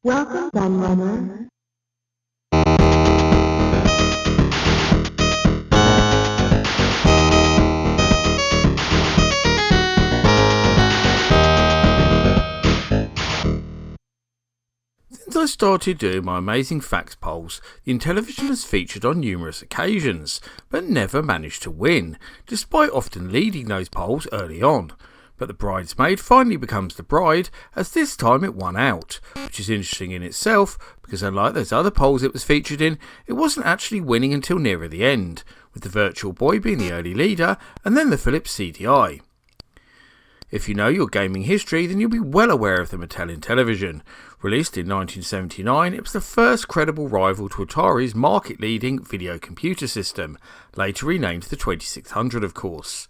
Welcome, Gunrunner. Since I started doing my amazing facts polls, the Intellivision has featured on numerous occasions, but never managed to win, despite often leading those polls early on. But the bridesmaid finally becomes the bride, as this time it won out, which is interesting in itself, because unlike those other polls it was featured in, it wasn't actually winning until nearer the end, with the Virtual Boy being the early leader, and then the Philips CDI. If you know your gaming history, then you'll be well aware of the Mattel Intellivision. Released in 1979, it was the first credible rival to Atari's market-leading video computer system, later renamed the 2600 of course.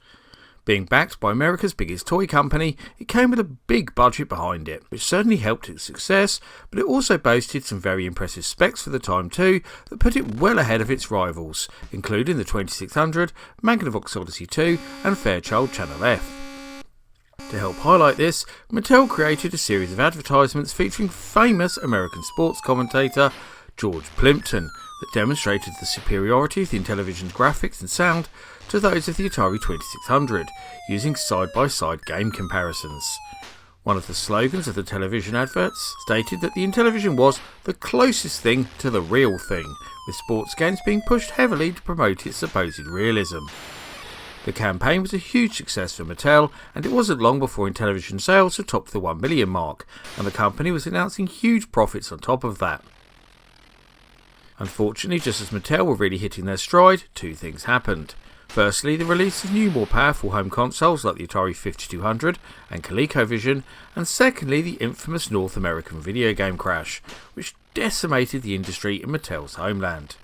Being backed by America's biggest toy company, it came with a big budget behind it, which certainly helped its success, but it also boasted some very impressive specs for the time too, that put it well ahead of its rivals, including the 2600, Magnavox Odyssey 2 and Fairchild Channel F. To help highlight this, Mattel created a series of advertisements featuring famous American sports commentator George Plimpton that demonstrated the superiority of the Intellivision's graphics and sound to those of the Atari 2600, using side-by-side game comparisons. One of the slogans of the television adverts stated that the Intellivision was the closest thing to the real thing, with sports games being pushed heavily to promote its supposed realism. The campaign was a huge success for Mattel, and it wasn't long before Intellivision sales had topped the 1 million mark, and the company was announcing huge profits on top of that. Unfortunately, just as Mattel were really hitting their stride, two things happened. Firstly, the release of new, more powerful home consoles like the Atari 5200 and ColecoVision, and secondly, the infamous North American video game crash, which decimated the industry in Mattel's homeland.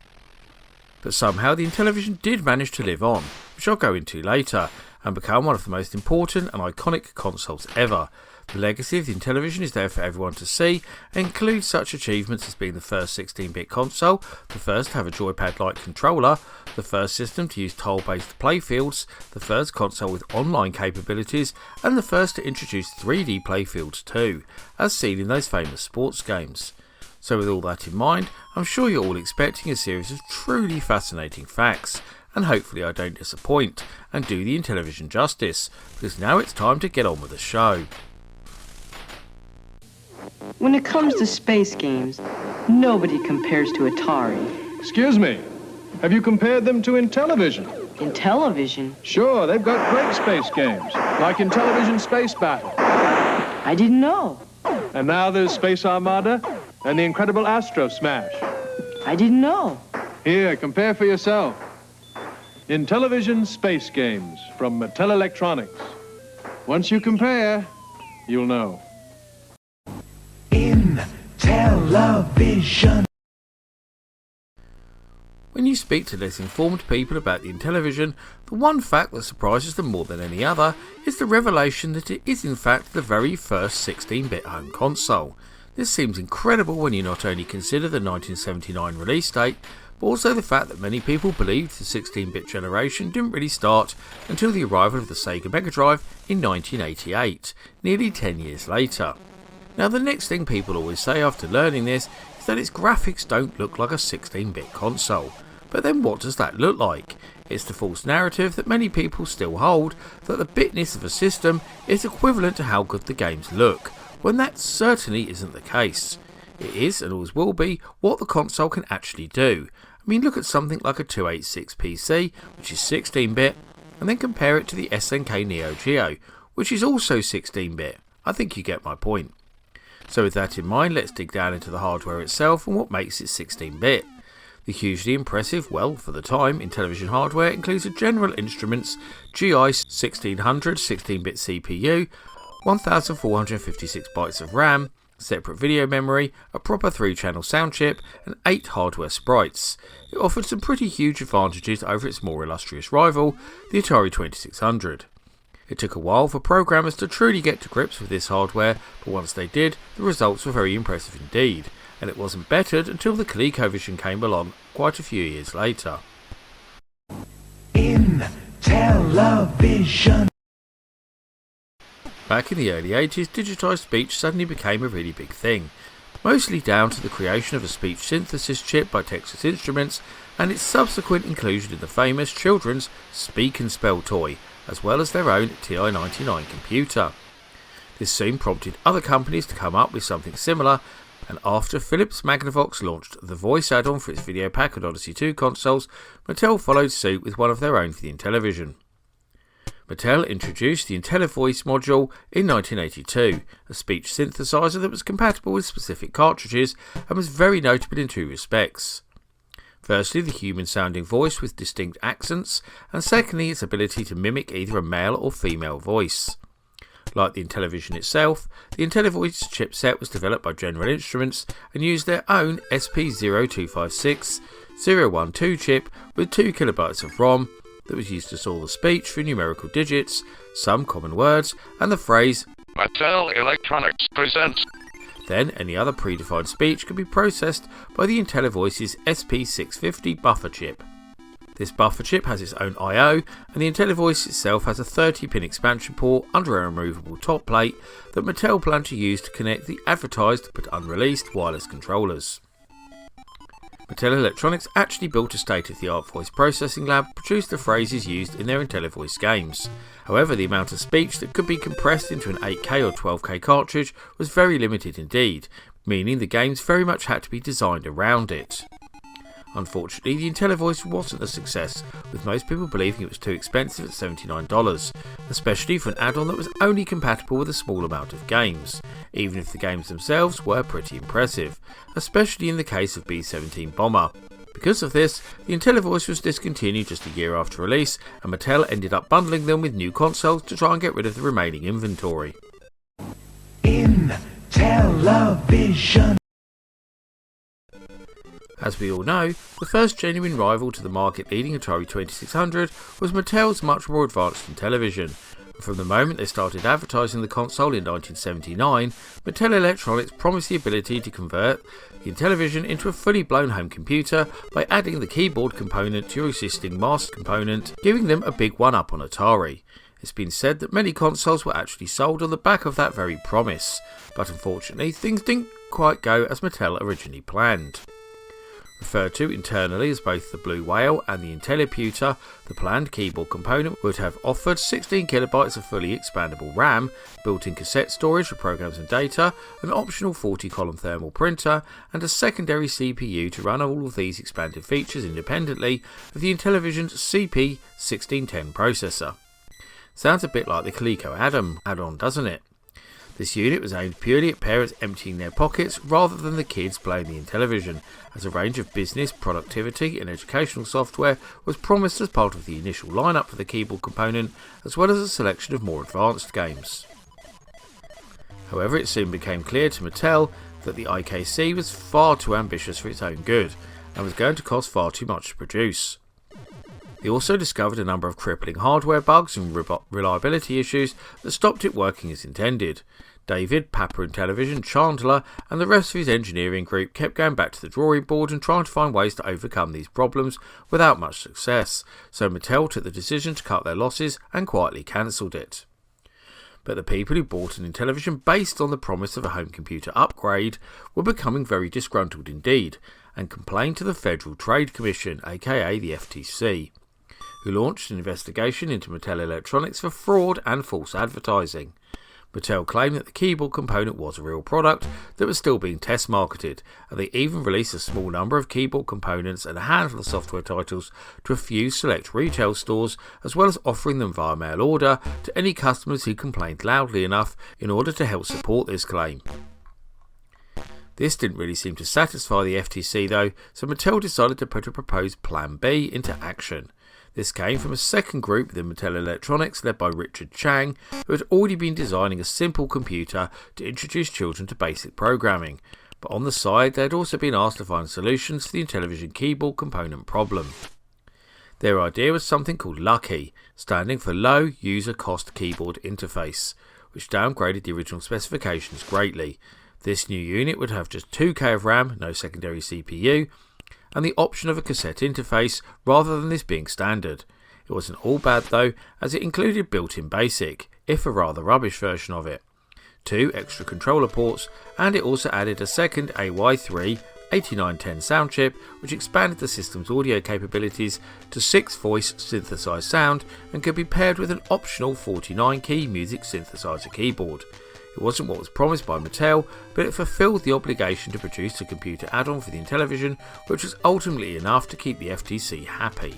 But somehow the Intellivision did manage to live on, which I'll go into later, and become one of the most important and iconic consoles ever. The legacy of the Intellivision is there for everyone to see, and includes such achievements as being the first 16-bit console, the first to have a joypad-like controller, the first system to use tile-based playfields, the first console with online capabilities, and the first to introduce 3D playfields too, as seen in those famous sports games. So with all that in mind, I'm sure you're all expecting a series of truly fascinating facts, and hopefully I don't disappoint, and do the Intellivision justice, because now it's time to get on with the show. When it comes to space games, nobody compares to Atari. Excuse me, have you compared them to Intellivision? Intellivision? Sure, they've got great space games, like Intellivision Space Battle. I didn't know. And now there's Space Armada and the incredible Astro Smash. I didn't know. Here, compare for yourself. Intellivision Space Games from Mattel Electronics. Once you compare, you'll know. Intellivision. When you speak to less informed people about the Intellivision, the one fact that surprises them more than any other is the revelation that it is in fact the very first 16-bit home console. This seems incredible when you not only consider the 1979 release date, but also the fact that many people believed the 16-bit generation didn't really start until the arrival of the Sega Mega Drive in 1988, nearly 10 years later. Now the next thing people always say after learning this is that its graphics don't look like a 16-bit console. But then what does that look like? It's the false narrative that many people still hold, that the bitness of a system is equivalent to how good the games look, when that certainly isn't the case. It is, and always will be, what the console can actually do. I mean, look at something like a 286 PC, which is 16-bit, and then compare it to the SNK Neo Geo, which is also 16-bit. I think you get my point. So with that in mind, let's dig down into the hardware itself and what makes it 16-bit. The hugely impressive, well, for the time, Intellivision hardware includes a General Instruments GI 1600 16-bit CPU, 1456 bytes of RAM, separate video memory, a proper 3-channel sound chip, and 8 hardware sprites. It offered some pretty huge advantages over its more illustrious rival, the Atari 2600. It took a while for programmers to truly get to grips with this hardware, but once they did, the results were very impressive indeed, and it wasn't bettered until the ColecoVision came along quite a few years later. Intellivision. Back in the early 80s, digitised speech suddenly became a really big thing. mostly down to the creation of a speech synthesis chip by Texas Instruments and its subsequent inclusion in the famous children's Speak and Spell toy, as well as their own TI-99 computer. This soon prompted other companies to come up with something similar, and after Philips Magnavox launched the voice add-on for its Video Pack and Odyssey 2 consoles, Mattel followed suit with one of their own for the Intellivision. Mattel introduced the Intellivoice module in 1982, a speech synthesizer that was compatible with specific cartridges and was very notable in two respects. Firstly, the human-sounding voice with distinct accents, and secondly, its ability to mimic either a male or female voice. Like the Intellivision itself, the Intellivoice chipset was developed by General Instruments and used their own SP0256-012 chip with 2 KB of ROM that was used to store the speech through numerical digits, some common words, and the phrase Mattel Electronics presents. Then any other predefined speech could be processed by the Intellivoice's SP650 buffer chip. This buffer chip has its own I/O, and the Intellivoice itself has a 30-pin expansion port under a removable top plate that Mattel planned to use to connect the advertised but unreleased wireless controllers. Mattel Electronics actually built a state-of-the-art voice processing lab to produce the phrases used in their Intellivoice games. However, the amount of speech that could be compressed into an 8K or 12K cartridge was very limited indeed, meaning the games very much had to be designed around it. Unfortunately, the Intellivoice wasn't a success, with most people believing it was too expensive at $79, especially for an add-on that was only compatible with a small amount of games, even if the games themselves were pretty impressive, especially in the case of B-17 Bomber. Because of this, the Intellivoice was discontinued just a year after release, and Mattel ended up bundling them with new consoles to try and get rid of the remaining inventory. Intellivision. As we all know, the first genuine rival to the market-leading Atari 2600 was Mattel's much more advanced Intellivision. And from the moment they started advertising the console in 1979, Mattel Electronics promised the ability to convert the Intellivision into a fully blown home computer by adding the keyboard component to your existing master component, giving them a big one-up on Atari. It's been said that many consoles were actually sold on the back of that very promise, but unfortunately things didn't quite go as Mattel originally planned. Referred to internally as both the Blue Whale and the Intelliputer, the planned keyboard component would have offered 16 KB of fully expandable RAM, built-in cassette storage for programs and data, an optional 40-column thermal printer, and a secondary CPU to run all of these expanded features independently of the Intellivision's CP1610 processor. Sounds a bit like the Coleco add-on, doesn't it? This unit was aimed purely at parents emptying their pockets rather than the kids playing the Intellivision, as a range of business, productivity and educational software was promised as part of the initial lineup for the keyboard component, as well as a selection of more advanced games. However, it soon became clear to Mattel that the IKC was far too ambitious for its own good, and was going to cost far too much to produce. They also discovered a number of crippling hardware bugs and reliability issues that stopped it working as intended. David, Papa Intellivision, Chandler and the rest of his engineering group kept going back to the drawing board and trying to find ways to overcome these problems without much success, so Mattel took the decision to cut their losses and quietly cancelled it. But the people who bought an Intellivision based on the promise of a home computer upgrade were becoming very disgruntled indeed, and complained to the Federal Trade Commission, aka the FTC, who launched an investigation into Mattel Electronics for fraud and false advertising. Mattel claimed that the keyboard component was a real product that was still being test marketed, and they even released a small number of keyboard components and a handful of software titles to a few select retail stores, as well as offering them via mail order to any customers who complained loudly enough in order to help support this claim. This didn't really seem to satisfy the FTC though, so Mattel decided to put a proposed Plan B into action. This came from a second group within Mattel Electronics led by Richard Chang, who had already been designing a simple computer to introduce children to basic programming, but on the side they had also been asked to find solutions for the Intellivision keyboard component problem. Their idea was something called Lucky, standing for Low User Cost Keyboard Interface, which downgraded the original specifications greatly. This new unit would have just 2K of RAM, no secondary CPU, and the option of a cassette interface rather than this being standard. It wasn't all bad though, as it included built-in BASIC, if a rather rubbish version of it. 2 extra controller ports, and it also added a second AY3 8910 sound chip, which expanded the system's audio capabilities to 6 voice synthesized sound and could be paired with an optional 49 key music synthesizer keyboard. It wasn't what was promised by Mattel, but it fulfilled the obligation to produce a computer add-on for the Intellivision, which was ultimately enough to keep the FTC happy.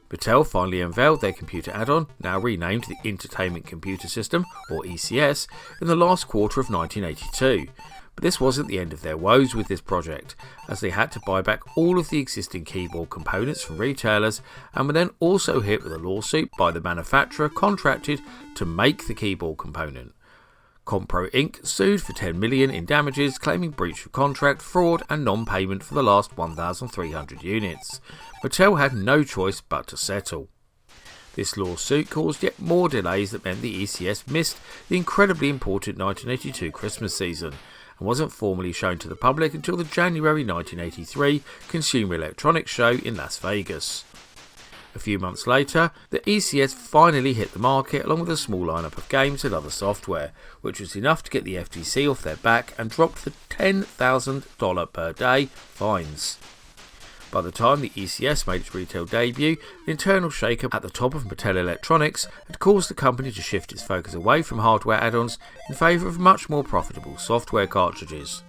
Mattel finally unveiled their computer add-on, now renamed the Entertainment Computer System, or ECS, in the last quarter of 1982. But this wasn't the end of their woes with this project, as they had to buy back all of the existing keyboard components from retailers and were then also hit with a lawsuit by the manufacturer contracted to make the keyboard component. Compro Inc. sued for $10 million in damages, claiming breach of contract, fraud and non-payment for the last 1,300 units. Mattel had no choice but to settle. This lawsuit caused yet more delays that meant the ECS missed the incredibly important 1982 Christmas season, and wasn't formally shown to the public until the January 1983 Consumer Electronics Show in Las Vegas. A few months later, the ECS finally hit the market along with a small lineup of games and other software, which was enough to get the FTC off their back and dropped the $10,000 per day fines. By the time the ECS made its retail debut, the internal shake-up at the top of Mattel Electronics had caused the company to shift its focus away from hardware add-ons in favour of much more profitable software cartridges.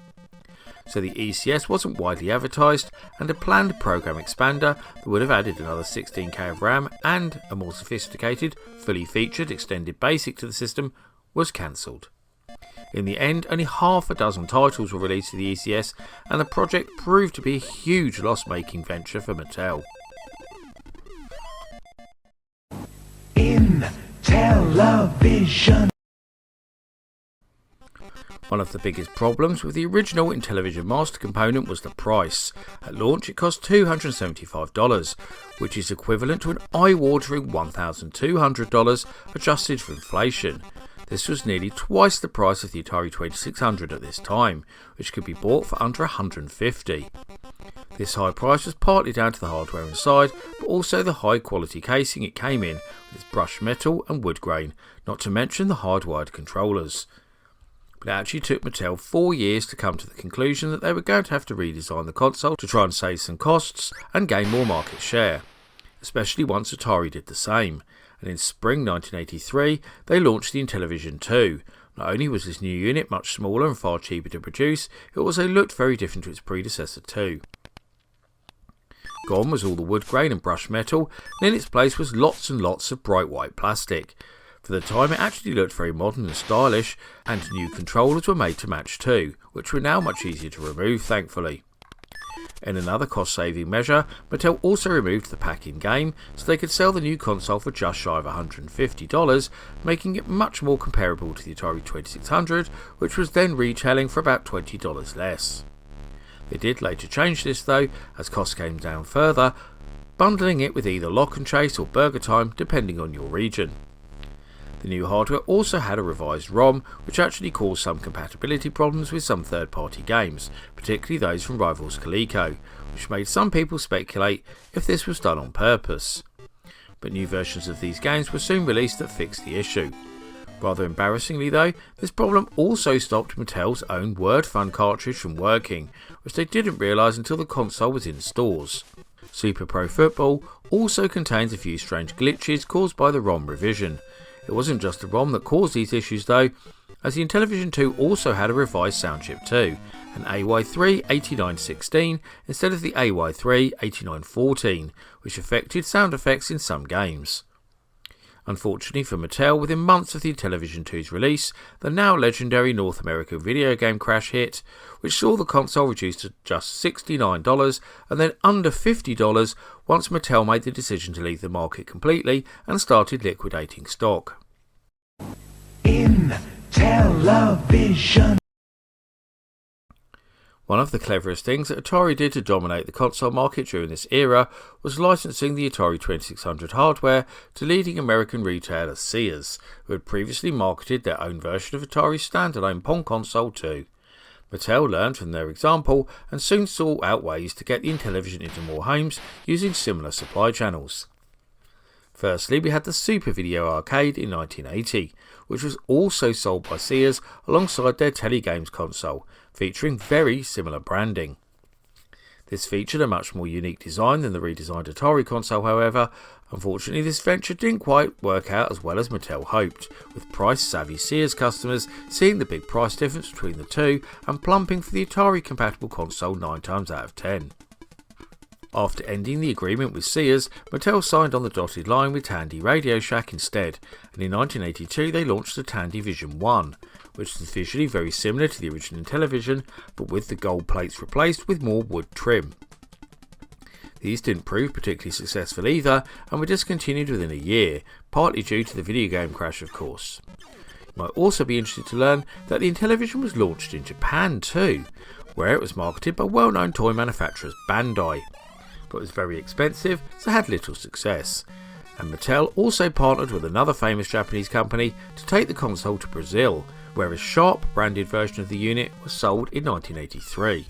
So the ECS wasn't widely advertised, and a planned program expander that would have added another 16K of RAM and a more sophisticated, fully featured extended BASIC to the system was cancelled. In the end, only half a dozen titles were released to the ECS, and the project proved to be a huge loss-making venture for Mattel. Intellivision. One of the biggest problems with the original Intellivision Master component was the price. At launch it cost $275, which is equivalent to an eye-watering $1,200 adjusted for inflation. This was nearly twice the price of the Atari 2600 at this time, which could be bought for under $150. This high price was partly down to the hardware inside, but also the high quality casing it came in with its brushed metal and wood grain, not to mention the hardwired controllers. But it actually took Mattel 4 years to come to the conclusion that they were going to have to redesign the console to try and save some costs and gain more market share, especially once Atari did the same. And in spring 1983 they launched the Intellivision II. Not only was this new unit much smaller and far cheaper to produce, it also looked very different to its predecessor too. Gone was all the wood grain and brushed metal, and in its place was lots and lots of bright white plastic. For the time it actually looked very modern and stylish, and new controllers were made to match too, which were now much easier to remove thankfully. In another cost-saving measure, Mattel also removed the pack-in game so they could sell the new console for just shy of $150, making it much more comparable to the Atari 2600, which was then retailing for about $20 less. They did later change this though, as costs came down further, bundling it with either Lock and Chase or Burger Time depending on your region. The new hardware also had a revised ROM, which actually caused some compatibility problems with some third-party games, particularly those from rivals Coleco, which made some people speculate if this was done on purpose. But new versions of these games were soon released that fixed the issue. Rather embarrassingly though, this problem also stopped Mattel's own Word Fun cartridge from working, which they didn't realise until the console was in stores. Super Pro Football also contains a few strange glitches caused by the ROM revision. It wasn't just the ROM that caused these issues though, as the Intellivision II also had a revised sound chip too, an AY3 8916 instead of the AY3 8914, which affected sound effects in some games. Unfortunately for Mattel, within months of the Intellivision II's release, the now legendary North American video game crash hit, which saw the console reduced to just $69 and then under $50 once Mattel made the decision to leave the market completely and started liquidating stock. Intellivision. One of the cleverest things that Atari did to dominate the console market during this era was licensing the Atari 2600 hardware to leading American retailer Sears, who had previously marketed their own version of Atari's standalone Pong console too. Mattel learned from their example and soon sought out ways to get the Intellivision into more homes using similar supply channels. Firstly, we had the Super Video Arcade in 1980, which was also sold by Sears alongside their Telegames console, featuring very similar branding. This featured a much more unique design than the redesigned Atari console, however. Unfortunately, this venture didn't quite work out as well as Mattel hoped, with price-savvy Sears customers seeing the big price difference between the two and plumping for the Atari-compatible console 9 times out of 10. After ending the agreement with Sears, Mattel signed on the dotted line with Tandy Radio Shack instead, and in 1982 they launched the Intellivision I, which was visually very similar to the original Intellivision, but with the gold plates replaced with more wood trim. These didn't prove particularly successful either, and were discontinued within a year, partly due to the video game crash of course. You might also be interested to learn that the Intellivision was launched in Japan too, where it was marketed by well-known toy manufacturers Bandai, but was very expensive, so had little success. And Mattel also partnered with another famous Japanese company to take the console to Brazil, where a Sharp branded version of the unit was sold in 1983.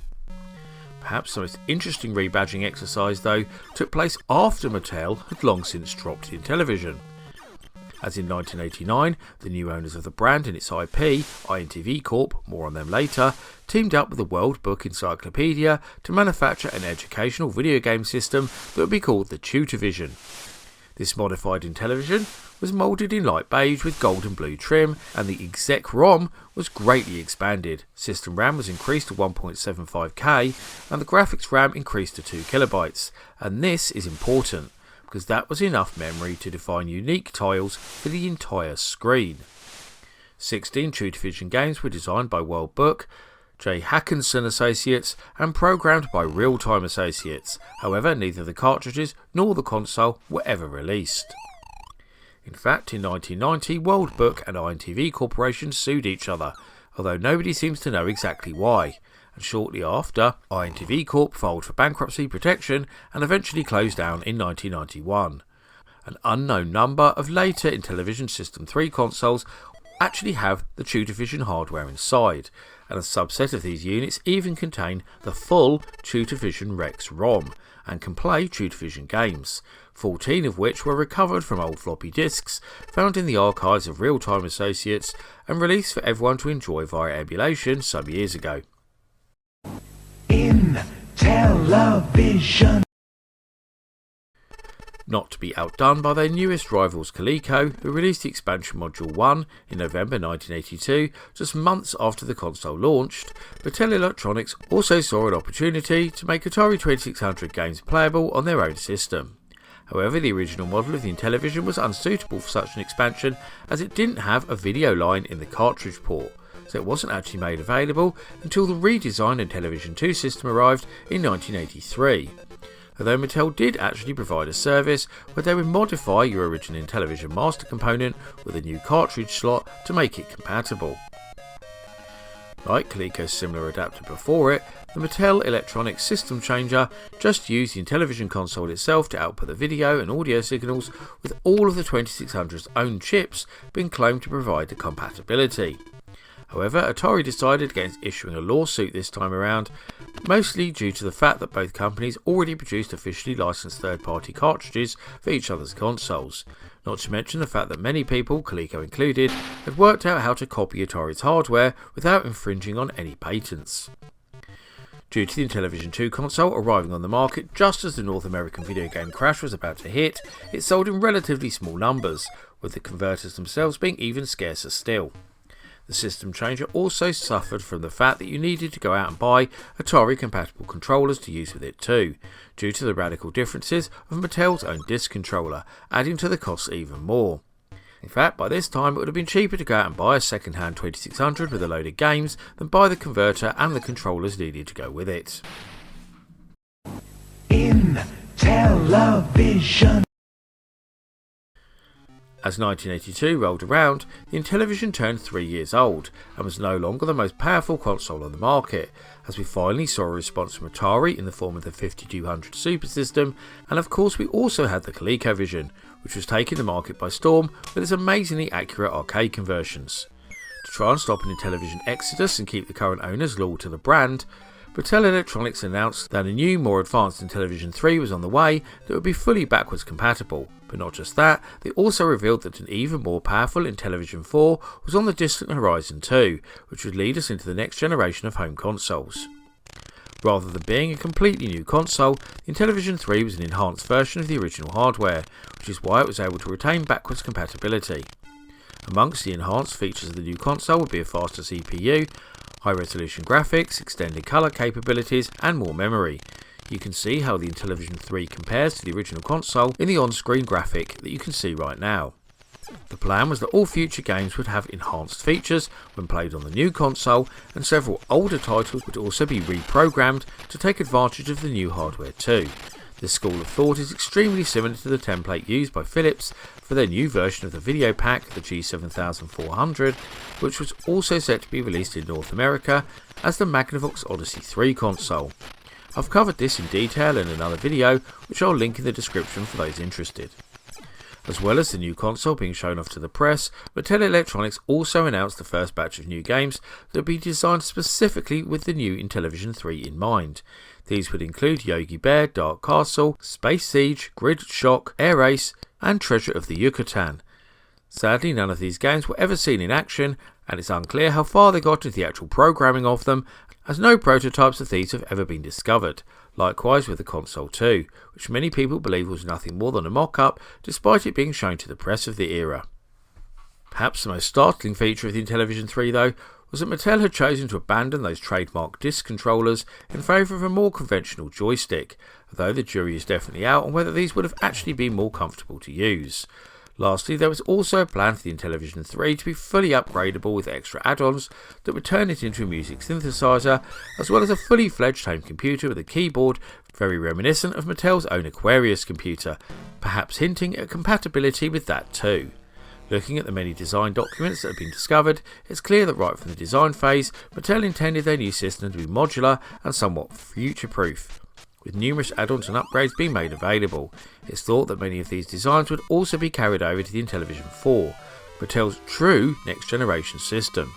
Perhaps the most interesting rebadging exercise though took place after Mattel had long since dropped the Intellivision. As in 1989, the new owners of the brand and its IP, INTV Corp, more on them later, teamed up with the World Book Encyclopedia to manufacture an educational video game system that would be called the Tutivision. This modified Intellivision was moulded in light beige with gold and blue trim, and the exec ROM was greatly expanded. System RAM was increased to 1.75K and the graphics RAM increased to 2KB, and this is important because that was enough memory to define unique tiles for the entire screen. 16 Tutivision games were designed by World Book, J. Hackinson Associates, and programmed by Real Time Associates. However, neither the cartridges nor the console were ever released. In fact, in 1990, World Book and INTV Corporation sued each other, although nobody seems to know exactly why. And shortly after, INTV Corp filed for bankruptcy protection and eventually closed down in 1991. An unknown number of later Intellivision System 3 consoles actually have the Tutivision hardware inside, and a subset of these units even contain the full Tutivision Rex ROM and can play Tutivision games, 14 of which were recovered from old floppy disks found in the archives of Real Time Associates and released for everyone to enjoy via emulation some years ago. Intellivision. Not to be outdone by their newest rivals Coleco, who released the expansion module 1 in November 1982, just months after the console launched, Mattel Electronics also saw an opportunity to make Atari 2600 games playable on their own system. However, the original model of the Intellivision was unsuitable for such an expansion as it didn't have a video line in the cartridge port, so it wasn't actually made available until the redesigned Intellivision II system arrived in 1983. Although Mattel did actually provide a service where they would modify your original Intellivision master component with a new cartridge slot to make it compatible. Like Coleco's similar adapter before it, the Mattel Electronics System Changer just used the Intellivision console itself to output the video and audio signals, with all of the 2600's own chips being claimed to provide the compatibility. However, Atari decided against issuing a lawsuit this time around, mostly due to the fact that both companies already produced officially licensed third-party cartridges for each other's consoles, not to mention the fact that many people, Coleco included, had worked out how to copy Atari's hardware without infringing on any patents. Due to the Intellivision II console arriving on the market just as the North American video game crash was about to hit, it sold in relatively small numbers, with the converters themselves being even scarcer still. The system changer also suffered from the fact that you needed to go out and buy Atari-compatible controllers to use with it too, due to the radical differences of Mattel's own disc controller, adding to the costs even more. In fact, by this time it would have been cheaper to go out and buy a second-hand 2600 with a load of games than buy the converter and the controllers needed to go with it. Intellivision. As 1982 rolled around, the Intellivision turned 3 years old and was no longer the most powerful console on the market, as we finally saw a response from Atari in the form of the 5200 Super System, and of course we also had the ColecoVision, which was taking the market by storm with its amazingly accurate arcade conversions. To try and stop an Intellivision exodus and keep the current owners loyal to the brand, Mattel Electronics announced that a new, more advanced Intellivision III was on the way that would be fully backwards compatible. But not just that, they also revealed that an even more powerful Intellivision IV was on the distant horizon too, which would lead us into the next generation of home consoles. Rather than being a completely new console, the Intellivision III was an enhanced version of the original hardware, which is why it was able to retain backwards compatibility. Amongst the enhanced features of the new console would be a faster CPU, high-resolution graphics, extended colour capabilities, and more memory. You can see how the Intellivision III compares to the original console in the on-screen graphic that you can see right now. The plan was that all future games would have enhanced features when played on the new console, and several older titles would also be reprogrammed to take advantage of the new hardware too. This school of thought is extremely similar to the template used by Philips for their new version of the video pack, the G7400, which was also set to be released in North America as the Magnavox Odyssey 3 console. I've covered this in detail in another video, which I'll link in the description for those interested. As well as the new console being shown off to the press, Mattel Electronics also announced the first batch of new games that would be designed specifically with the new Intellivision III in mind. These would include Yogi Bear, Dark Castle, Space Siege, Grid Shock, Air Race, and Treasure of the Yucatan. Sadly, none of these games were ever seen in action, and it's unclear how far they got into the actual programming of them, as no prototypes of these have ever been discovered. Likewise with the console 2, which many people believe was nothing more than a mock-up, despite it being shown to the press of the era. Perhaps the most startling feature of the Intellivision III, though, was that Mattel had chosen to abandon those trademark disc controllers in favour of a more conventional joystick, although the jury is definitely out on whether these would have actually been more comfortable to use. Lastly, there was also a plan for the Intellivision III to be fully upgradable with extra add-ons that would turn it into a music synthesizer, as well as a fully fledged home computer with a keyboard very reminiscent of Mattel's own Aquarius computer, perhaps hinting at compatibility with that too. Looking at the many design documents that have been discovered, it's clear that right from the design phase, Mattel intended their new system to be modular and somewhat future-proof, with numerous add-ons and upgrades being made available. It's thought that many of these designs would also be carried over to the Intellivision IV, Mattel's true next-generation system.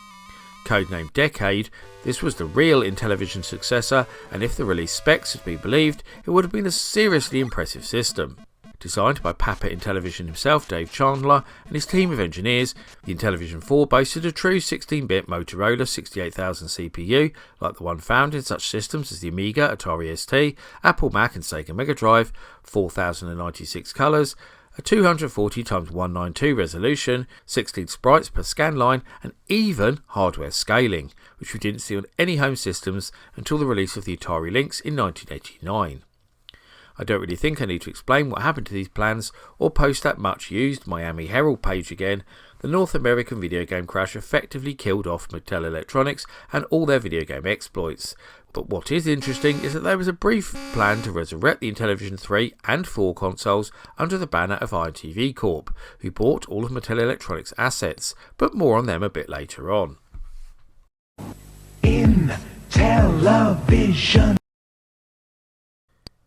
Codenamed Decade, this was the real Intellivision successor, and if the release specs had been believed, it would have been a seriously impressive system. Designed by Papa Intellivision himself, Dave Chandler, and his team of engineers, the Intellivision IV boasted a true 16-bit Motorola 68000 CPU, like the one found in such systems as the Amiga, Atari ST, Apple Mac and Sega Mega Drive, 4096 colours, a 240x192 resolution, 16 sprites per scan line, and even hardware scaling, which we didn't see on any home systems until the release of the Atari Lynx in 1989. I don't really think I need to explain what happened to these plans or post that much used Miami Herald page again. The North American video game crash effectively killed off Mattel Electronics and all their video game exploits. But what is interesting is that there was a brief plan to resurrect the Intellivision III and IV consoles under the banner of INTV Corp, who bought all of Mattel Electronics' assets, but more on them a bit later on. Intellivision.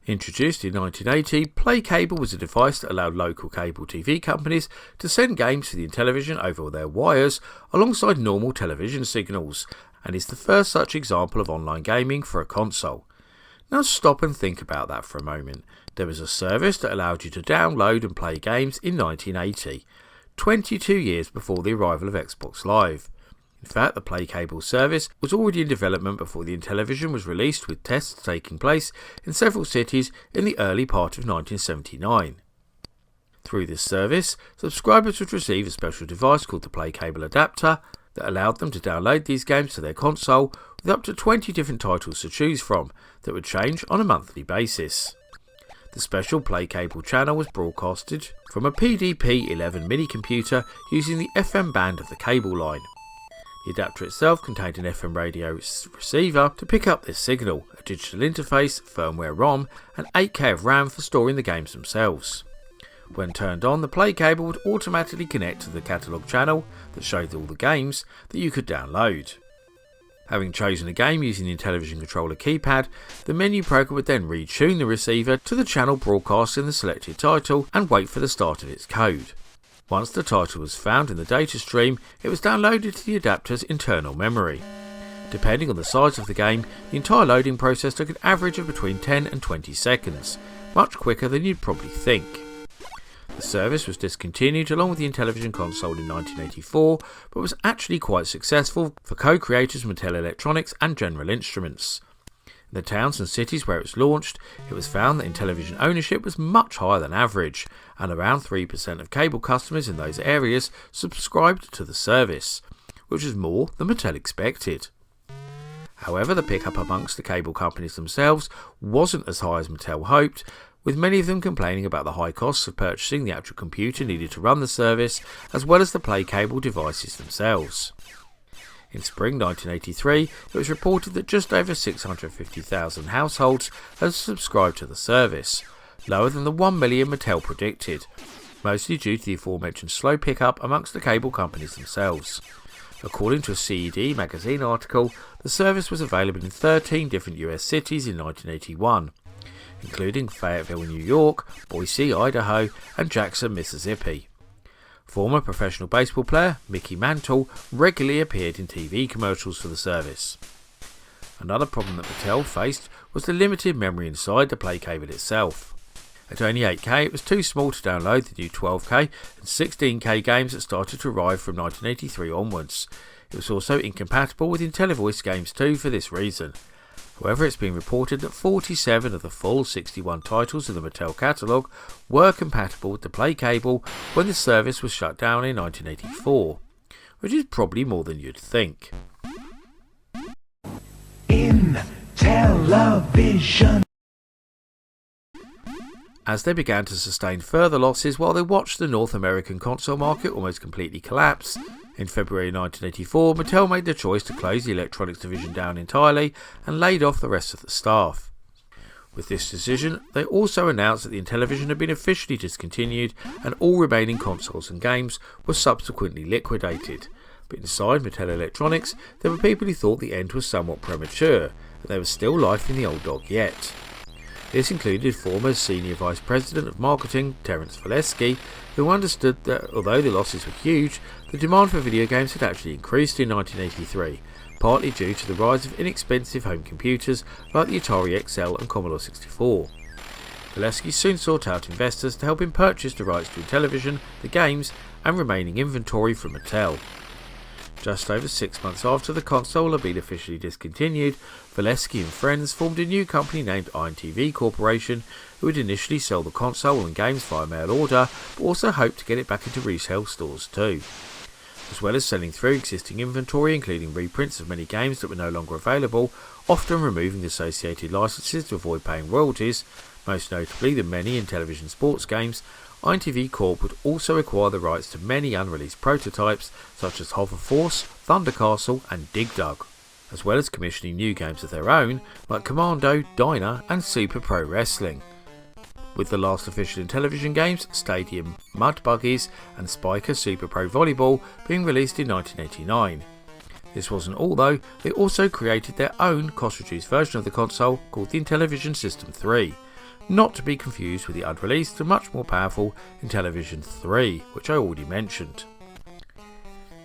Introduced in 1980, PlayCable was a device that allowed local cable TV companies to send games to the Intellivision over their wires alongside normal television signals, and is the first such example of online gaming for a console. Now stop and think about that for a moment. There was a service that allowed you to download and play games in 1980, 22 years before the arrival of Xbox Live. In fact, the PlayCable service was already in development before the Intellivision was released, with tests taking place in several cities in the early part of 1979. Through this service, subscribers would receive a special device called the PlayCable adapter that allowed them to download these games to their console with up to 20 different titles to choose from that would change on a monthly basis. The special PlayCable channel was broadcasted from a PDP-11 mini computer using the FM band of the cable line. The adapter itself contained an FM radio receiver to pick up this signal, a digital interface, firmware ROM, and 8K of RAM for storing the games themselves. When turned on, the PlayCable would automatically connect to the catalogue channel that showed all the games that you could download. Having chosen a game using the Intellivision controller keypad, the menu program would then retune the receiver to the channel broadcasting the selected title and wait for the start of its code. Once the title was found in the data stream, it was downloaded to the adapter's internal memory. Depending on the size of the game, the entire loading process took an average of between 10 and 20 seconds, much quicker than you'd probably think. The service was discontinued along with the Intellivision console in 1984, but was actually quite successful for co-creators Mattel Electronics and General Instruments. In the towns and cities where it was launched, it was found that Intellivision ownership was much higher than average, and around 3% of cable customers in those areas subscribed to the service, which was more than Mattel expected. However, the pickup amongst the cable companies themselves wasn't as high as Mattel hoped, with many of them complaining about the high costs of purchasing the actual computer needed to run the service, as well as the PlayCable devices themselves. In spring 1983, it was reported that just over 650,000 households had subscribed to the service, lower than the 1 million Mattel predicted, mostly due to the aforementioned slow pickup amongst the cable companies themselves. According to a CED magazine article, the service was available in 13 different US cities in 1981, including Fayetteville, New York, Boise, Idaho, and Jackson, Mississippi. Former professional baseball player Mickey Mantle regularly appeared in TV commercials for the service. Another problem that Mattel faced was the limited memory inside the PlayCable itself. At only 8K, it was too small to download the new 12K and 16K games that started to arrive from 1983 onwards. It was also incompatible with Intellivoice games too for this reason. However, it's been reported that 47 of the full 61 titles in the Mattel catalogue were compatible with the PlayCable when the service was shut down in 1984, which is probably more than you'd think. Intellivision. As they began to sustain further losses while they watched the North American console market almost completely collapse, in February 1984, Mattel made the choice to close the electronics division down entirely and laid off the rest of the staff. With this decision, they also announced that the Intellivision had been officially discontinued and all remaining consoles and games were subsequently liquidated. But inside Mattel Electronics, there were people who thought the end was somewhat premature, but there was still life in the old dog yet. This included former Senior Vice President of Marketing Terence Valesky, who understood that although the losses were huge, the demand for video games had actually increased in 1983, partly due to the rise of inexpensive home computers like the Atari XL and Commodore 64. Valesky soon sought out investors to help him purchase the rights to Intellivision, the games, and remaining inventory from Mattel. Just over 6 months after the console had been officially discontinued, Valesky and friends formed a new company named INTV Corporation, who would initially sell the console and games via mail order, but also hoped to get it back into resale stores too. As well as selling through existing inventory, including reprints of many games that were no longer available, often removing the associated licenses to avoid paying royalties, most notably the many Intellivision sports games, INTV Corp would also acquire the rights to many unreleased prototypes such as Hover Force, Thunder Castle and Dig Dug, as well as commissioning new games of their own like Commando, Dyna and Super Pro Wrestling, with the last official Intellivision games, Stadium Mud Buggies and Spiker Super Pro Volleyball, being released in 1989. This wasn't all though, they also created their own cost-reduced version of the console called the Intellivision System 3, not to be confused with the unreleased and much more powerful Intellivision III, which I already mentioned.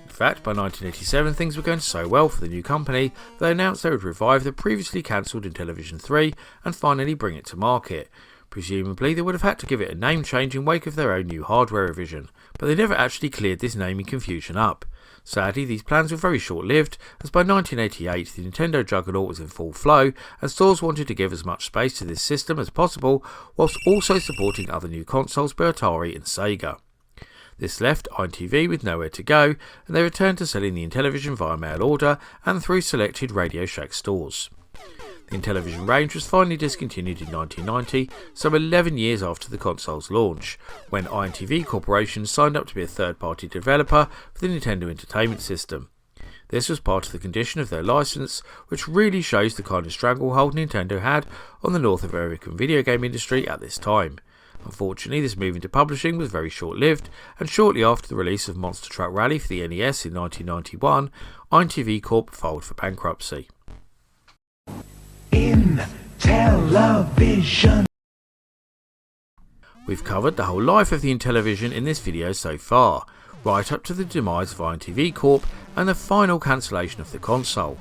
In fact, by 1987 things were going so well for the new company, they announced they would revive the previously cancelled Intellivision III and finally bring it to market. Presumably they would have had to give it a name change in wake of their own new hardware revision, but they never actually cleared this naming confusion up. Sadly, these plans were very short-lived, as by 1988 the Nintendo juggernaut was in full flow, and stores wanted to give as much space to this system as possible, whilst also supporting other new consoles by Atari and Sega. This left INTV with nowhere to go, and they returned to selling the Intellivision via mail order and through selected Radio Shack stores. The Intellivision range was finally discontinued in 1990, some 11 years after the console's launch, when INTV Corporation signed up to be a third-party developer for the Nintendo Entertainment System. This was part of the condition of their license, which really shows the kind of stranglehold Nintendo had on the North American video game industry at this time. Unfortunately, this move into publishing was very short-lived, and shortly after the release of Monster Truck Rally for the NES in 1991, INTV Corp filed for bankruptcy. Intellivision. We've covered the whole life of the Intellivision in this video so far, right up to the demise of INTV Corp and the final cancellation of the console.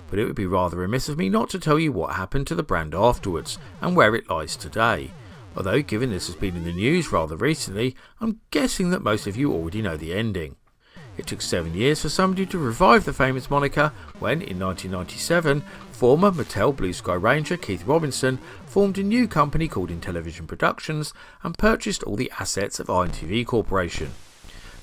but it would be rather remiss of me not to tell you what happened to the brand afterwards and where it lies today. Although given this has been in the news rather recently, I'm guessing that most of you already know the ending. It took 7 years for somebody to revive the famous moniker when, in 1997, former Mattel Blue Sky Ranger Keith Robinson formed a new company called Intellivision Productions and purchased all the assets of INTV Corporation.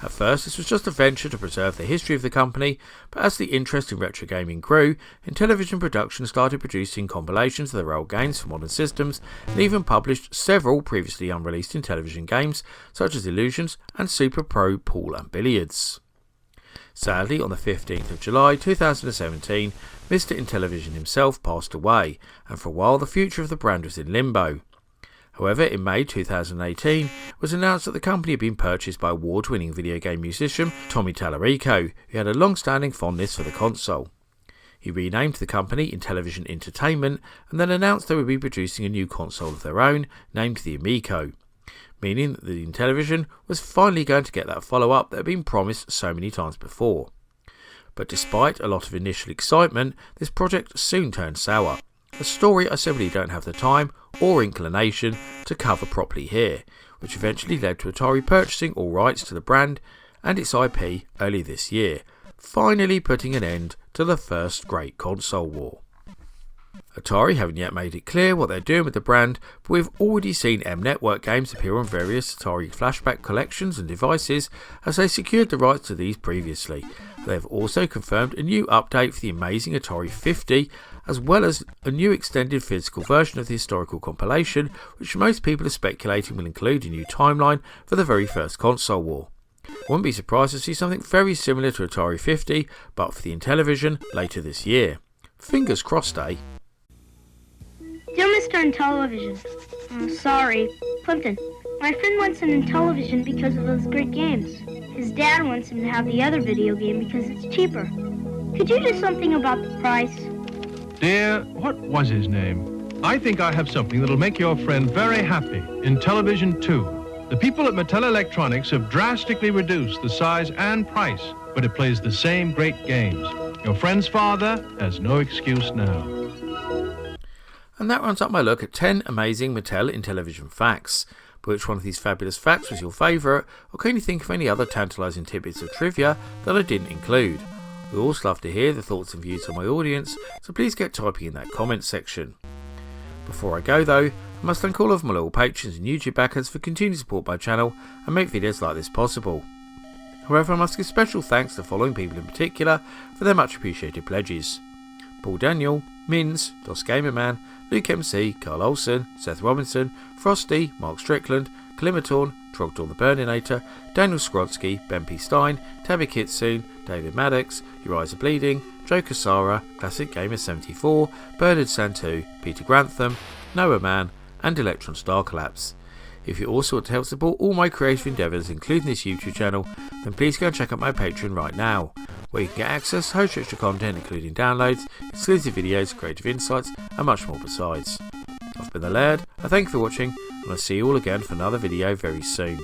At first this was just a venture to preserve the history of the company, but as the interest in retro gaming grew, Intellivision Productions started producing compilations of their old games for modern systems and even published several previously unreleased Intellivision games such as Illusions and Super Pro Pool and Billiards. Sadly, on the 15th of July 2017, Mr. Intellivision himself passed away, and for a while the future of the brand was in limbo. However, in May 2018, it was announced that the company had been purchased by award-winning video game musician Tommy Tallarico, who had a long-standing fondness for the console. He renamed the company Intellivision Entertainment and then announced they would be producing a new console of their own, named the Amico, meaning that the Intellivision was finally going to get that follow-up that had been promised so many times before. But despite a lot of initial excitement, this project soon turned sour. A story I simply don't have the time or inclination to cover properly here, which eventually led to Atari purchasing all rights to the brand and its IP early this year, finally putting an end to the first great console war. Atari haven't yet made it clear what they're doing with the brand, but we've already seen M-Network games appear on various Atari flashback collections and devices as they secured the rights to these previously. They have also confirmed a new update for the amazing Atari 50, as well as a new extended physical version of the historical compilation, which most people are speculating will include a new timeline for the very first console war. I wouldn't be surprised to see something very similar to Atari 50, but for the Intellivision later this year. Fingers crossed, eh? Dear Mr. Intellivision, sorry, Plimpton. My friend wants an Intellivision because of those great games. His dad wants him to have the other video game because it's cheaper. Could you do something about the price? Dear, what was his name? I think I have something that'll make your friend very happy. Intellivision II. The people at Mattel Electronics have drastically reduced the size and price, but it plays the same great games. Your friend's father has no excuse now. And that runs up my look at 10 amazing Mattel Intellivision facts. But which one of these fabulous facts was your favourite, or can you think of any other tantalising tidbits of trivia that I didn't include? We also love to hear the thoughts and views of my audience, so please get typing in that comments section. Before I go though, I must thank all of my loyal patrons and YouTube backers for continued support my channel and make videos like this possible. However, I must give special thanks to the following people in particular for their much appreciated pledges: Paul Daniel, Mins, Dos Gamerman, Luke MC, Carl Olsen, Seth Robinson, Frosty, Mark Strickland, Klimatorn, Trogdor the Burninator, Daniel Skrodsky, Ben P. Stein, Tabby Kitsune, David Maddox, Uriza Bleeding, Joe Casara, Classic Gamer 74, Bernard Santu, Peter Grantham, Noah Mann, and Electron Star Collapse. If you also want to help support all my creative endeavours, including this YouTube channel, then please go and check out my Patreon right now, where you can get access to host extra content including downloads, exclusive videos, creative insights, and much more besides. I've been the Laird, I thank you for watching, and I'll see you all again for another video very soon.